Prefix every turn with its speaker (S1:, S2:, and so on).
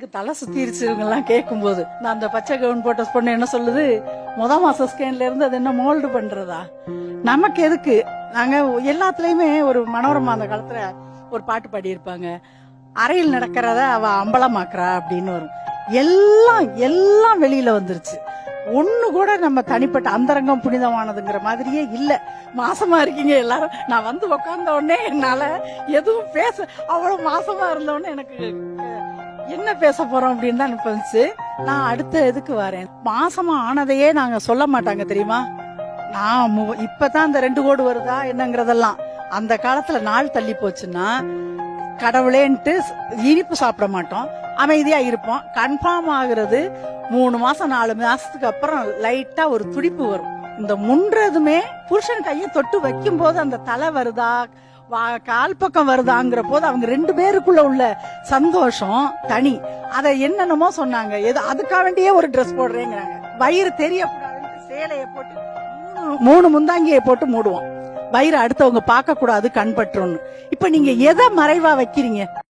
S1: எனக்கு தலை சுத்திருச்சு இவங்கெல்லாம் கேட்கும்போது. நான் அந்த பச்சை கவுன் போட்ட பொண்ணு என்ன சொல்லுது, மாச ஸ்கேன்ல இருந்து அது என்ன மோல்டு பண்றதா? நமக்கு எதுக்கு? நாங்க எல்லாத்துலயுமே ஒரு மனோரமா அந்த காலத்துல ஒரு பாட்டு பாடியிருப்பாங்க, அறையில் நடக்கிறத அவ அம்பலமாக்குறா அப்படின்னு வரும். எல்லாம் எல்லாம் வெளியில வந்துருச்சு. ஒண்ணு கூட நம்ம தனிப்பட்ட அந்தரங்கம் புனிதமானதுங்கிற மாதிரியே இல்ல. மாசமா இருக்கீங்க எல்லாரும். நான் வந்து உட்கார்ந்த உடனே என்னால எதுவும் பேச, அவ்வளவு மாசமா இருந்த உடனே எனக்கு என்ன பேச போறோம் அப்படின்னு தான் நினைச்சு நான் அடுத்த எதுக்கு வரேன். மாசமா ஆனதையே நாங்க சொல்ல மாட்டாங்க தெரியுமா. நான் இப்பதான் அந்த 2 கோடு வருதா என்னங்கறதெல்லாம். அந்த காலத்துல நாள் தள்ளி போச்சுன்னா கடவுளேன்ட்டு இனிப்பு சாப்பிட மாட்டோம், அமைதியா இருப்போம். கன்ஃபார்ம் ஆகுறது 3 மாசம் 4 மாசத்துக்கு அப்புறம் லைட்டா ஒரு துடிப்பு வரும். இந்த முன்றதுமே புருஷன் கையை தொட்டு வைக்கும் போது அந்த தலை வருதா கால் பக்கம் வருதாங்கிற போது அவங்க 2 பேருக்குள்ள உள்ள சந்தோஷம் தனி. அதை என்னென்னமோ சொன்னாங்க, அதுக்காக வேண்டியே ஒரு ட்ரெஸ் போடுறேங்கிறாங்க. வயிறு தெரியக்கூடாதுன்னு சேலையை போட்டு 3 முந்தாங்கியை போட்டு மூடுவோம். வயிறு அடுத்தவங்க பார்க்க கூடாது, கண்பற்றும்னு. இப்ப நீங்க எதை மறைவா வைக்கிறீங்க?